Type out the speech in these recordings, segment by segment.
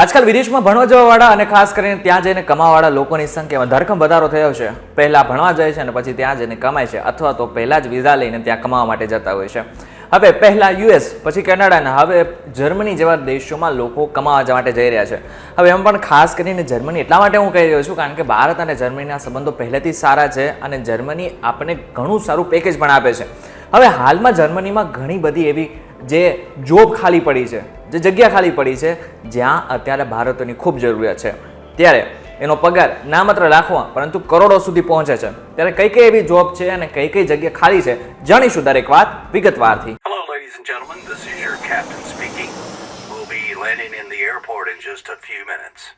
આજકાલ વિદેશમાં ભણવા જવાવાળા અને ખાસ કરીને ત્યાં જઈને કમાવાવાળા લોકોની સંખ્યામાં ધરખમ વધારો થયો છે. પહેલા ભણવા જાય છે અને પછી ત્યાં જઈને કમાય છે, અથવા તો પહેલા જ વિઝા લઈને ત્યાં કમાવા માટે જતા હોય છે. હવે પહેલા યુએસ, પછી કેનેડા અને હવે જર્મની જેવા દેશોમાં લોકો કમાવા માટે જઈ રહ્યા છે. હવે એમ પણ ખાસ કરીને જર્મની એટલા માટે હું કહી રહ્યો છું કારણ કે ભારત અને જર્મનીના સંબંધો પહેલેથી જ સારા છે અને જર્મની આપણને ઘણું સારું પેકેજ પણ આપે છે. હવે હાલમાં જર્મનીમાં ઘણી બધી એવી જે જોબ ખાલી પડી છે, જે જગ્યા ખાલી પડી છે, જ્યાં અત્યારે ભારતની ખૂબ જરૂરિયાત છે. ત્યારે એનો પગાર ના માત્ર લાખોમાં પરંતુ કરોડો સુધી પહોંચે છે. ત્યારે કઈ કઈ એવી જોબ છે અને કઈ કઈ જગ્યા ખાલી છે, જાણીશું દરેક વાત વિગતવારથી. Hello, ladies and gentlemen. This is your captain speaking. We'll be landing in the airport in just a few minutes.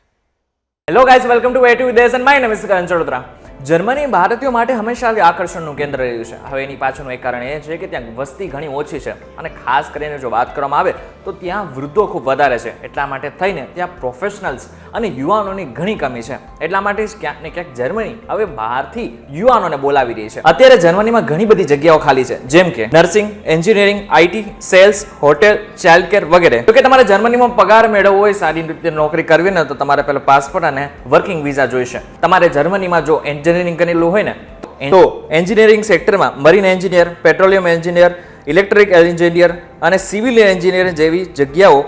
Hello guys, welcome to વેટ વિથ દેશ and my name is Karan Chadodara. Germany ભારતીયો માટે હંમેશા આકર્ષણનું કેન્દ્ર રહ્યું છે. હવે એની પાછળનું એક કારણ એ છે કે ત્યાં વસ્તી ઘણી ઓછી છે અને ખાસ કરીને જો વાત કરવામાં આવે તો ત્યાં વૃદ્ધો ખૂબ વધારે છે. એટલા માટે થઈને ત્યાં પ્રોફેશનલ્સ અને યુવાનોની ઘણી કમી છે. એટલા માટે જ ક્યાંક ને ક્યાંક જર્મની હવે બહારથી યુવાનોને બોલાવી રહી છે. અત્યારે જર્મનીમાં ઘણી બધી જગ્યાઓ ખાલી છે, જેમ કે nursing, engineering, IT, sales, hotel, child care વગેરે. જો કે તમારે જર્મનીમાં પગાર મેળવવો હોય, સારી રીતે નોકરી કરવી ને તો તમારે પહેલા પાસપોર્ટ અને વર્કિંગ વિઝા જોઈશે. તમારે જર્મનીમાં જો એન્જિનિયરિંગ કરેલું હોય ને તો એન્જિનિયરિંગ સેક્ટરમાં marine engineer, petroleum engineer, electric engineer અને સિવિલ એન્જિનિયર જેવી જગ્યાઓ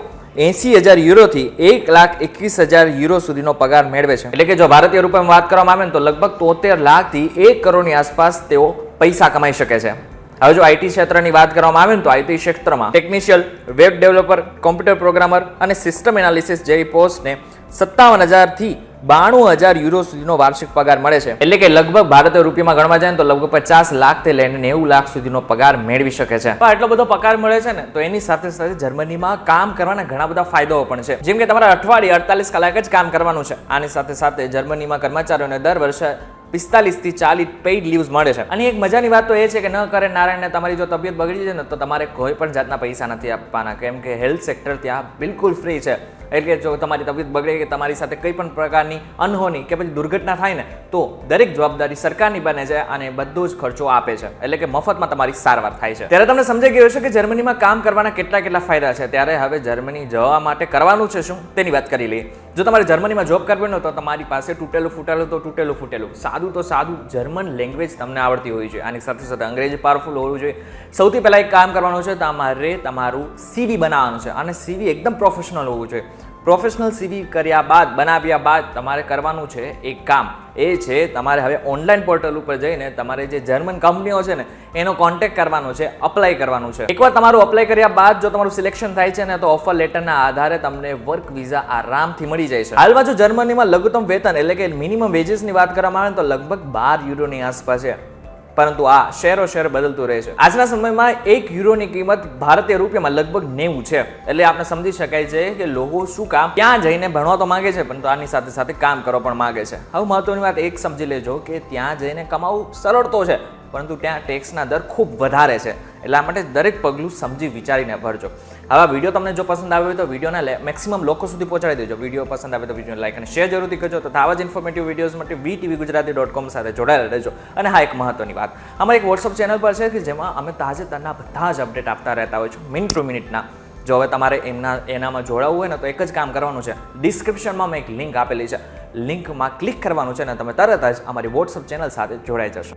80,000 યુરોથી 1,21,000 યુરો સુધીનો પગાર મેળવે છે. એટલે કે જો ભારતીય રૂપિયામાં વાત કરવામાં આવે ને તો લગભગ 73 લાખથી 1 કરોડની આસપાસ તેઓ પૈસા કમાઈ શકે છે. હવે જો આઈટી ક્ષેત્રની વાત કરવામાં આવે ને તો આઈટી ક્ષેત્રમાં ટેકનિશિયલ, વેબ ડેવલપર, કોમ્પ્યુટર પ્રોગ્રામર અને સિસ્ટમ એનાલિસિસ જેવી પોસ્ટને 57,000 થી 92,000 યુરો સુધીનો વાર્ષિક પગાર મળે છે. એટલે કે લગભગ ભારતીય રૂપિયામાં ગણવા જાય તો લગભગ 50 લાખથી લઈને 90 લાખ સુધીનો પગાર મેળવી શકે છે. આટલો બધો પગાર મળે છે ને તો એની સાથે સાથે જર્મનીમાં કામ કરવાના ઘણા બધા ફાયદાઓ પણ છે. જેમ કે તમારે અઠવાડિયે 48 કલાક જ કામ કરવાનું છે. આની સાથે સાથે જર્મનીમાં કર્મચારીઓને દર વર્ષે 45 થી 40 પેઇડ લીવ્સ મળે છે. અને એક મજાની વાત તો એ છે કે ન કરે નારાયણને તમારી જો તબિયત બગડી જાય ને તો તમારે કોઈ પણ જાતના પૈસા નથી આપવાના, કેમ કે હેલ્થ સેક્ટર ત્યાં બિલકુલ ફ્રી છે. એટલે જો તમારી તબિયત બગડે કે તમારી સાથે કંઈ પણ પ્રકારની અનહોની કે પછી દુર્ઘટના થાય ને તો દરેક જવાબદારી સરકારની બને છે અને બધો જ ખર્ચો આપે છે. એટલે કે મફતમાં તમારી સારવાર થાય છે. ત્યારે તમને સમજાઈ ગયું છે કે જર્મનીમાં કામ કરવાના કેટલા ફાયદા છે. ત્યારે હવે જર્મની જવા માટે કરવાનું છે શું તેની વાત કરી લઈએ. જો તમારે જર્મનીમાં જોબ કરવી હોય તો તમારી પાસે તૂટેલું ફૂટેલું સાદું તો સાદું જર્મન લેંગ્વેજ તમને આવડતી હોવી જોઈએ. આની સાથે સાથે અંગ્રેજી પાવરફુલ હોવું જોઈએ. સૌથી પહેલા એક કામ કરવાનું છે, તમારે તમારું સીવી બનાવવાનું છે અને સીવી એકદમ પ્રોફેશનલ હોવું જોઈએ. પ્રોફેશનલ સીવી બનાવ્યા બાદ તમારે કરવાનું છે એક કામ, એ છે તમારે હવે ઓનલાઈન પોર્ટલ ઉપર જઈને તમારે જે જર્મન કંપનીઓ છે ને એનો કોન્ટેક્ટ કરવાનો છે, અપ્લાય કરવાનું છે. એકવાર તમારું અપ્લાય કર્યા બાદ જો તમારું સિલેક્શન થાય છે ને તો ઓફર લેટરના આધારે તમને વર્ક વિઝા આરામથી મળી જાય છે. હાલમાં જો જર્મનીમાં લઘુત્તમ વેતન એટલે કે મિનિમમ વેજીસની વાત કરવામાં આવે તો લગભગ 12 યુરોની આસપાસ છે. પરંતુ આ શેર બદલતું રહે છે. આજના સમયમાં 1 યુરોની કિંમત ભારતીય રૂપિયામાં લગભગ 90 છે. એટલે આપણે સમજી શકાય છે કે લોકો શું કામ ત્યાં જઈને ભણવા તો માંગે છે પરંતુ આની સાથે સાથે કામ કરવા પણ માંગે છે. હવે મહત્વની વાત એક સમજી લેજો કે ત્યાં જઈને કમાવું સરળ તો છે પરંતુ ત્યાં ટેક્સના દર ખૂબ વધારે છે. એટલા માટે દરેક પગલું સમજી વિચારીને ભરજો. હવે વિડીયો તમને જો પસંદ આવ્યો હોય તો વિડીયોને મેક્સિમમ લોકો સુધી પહોંચાડી દેજો. વિડીયો પસંદ આવે તો વિડીયોને લાઈક અને શેર જરૂરથી કરજો. તથા આવા જ ઇન્ફોર્મેટિવ વિડીયોઝ માટે vtvgujarati.com સાથે જોડાયેલા રહેજો. અને હા, એક મહત્વની વાત, અમારી એક વોટ્સઅપ ચેનલ પર છે કે જેમાં અમે તાજેતરના બધા જ અપડેટ આપતા રહેતા હોય છે, મિનિટ ટુ મિનિટના. જો હવે તમારે એનામાં જોડાવવું હોય ને તો એક જ કામ કરવાનું છે, ડિસ્ક્રિપ્શનમાં મેં એક લિંક આપેલી છે, લિંકમાં ક્લિક કરવાનું છે ને તમે તરત જ અમારી વોટ્સઅપ ચેનલ સાથે જોડાઈ જશો.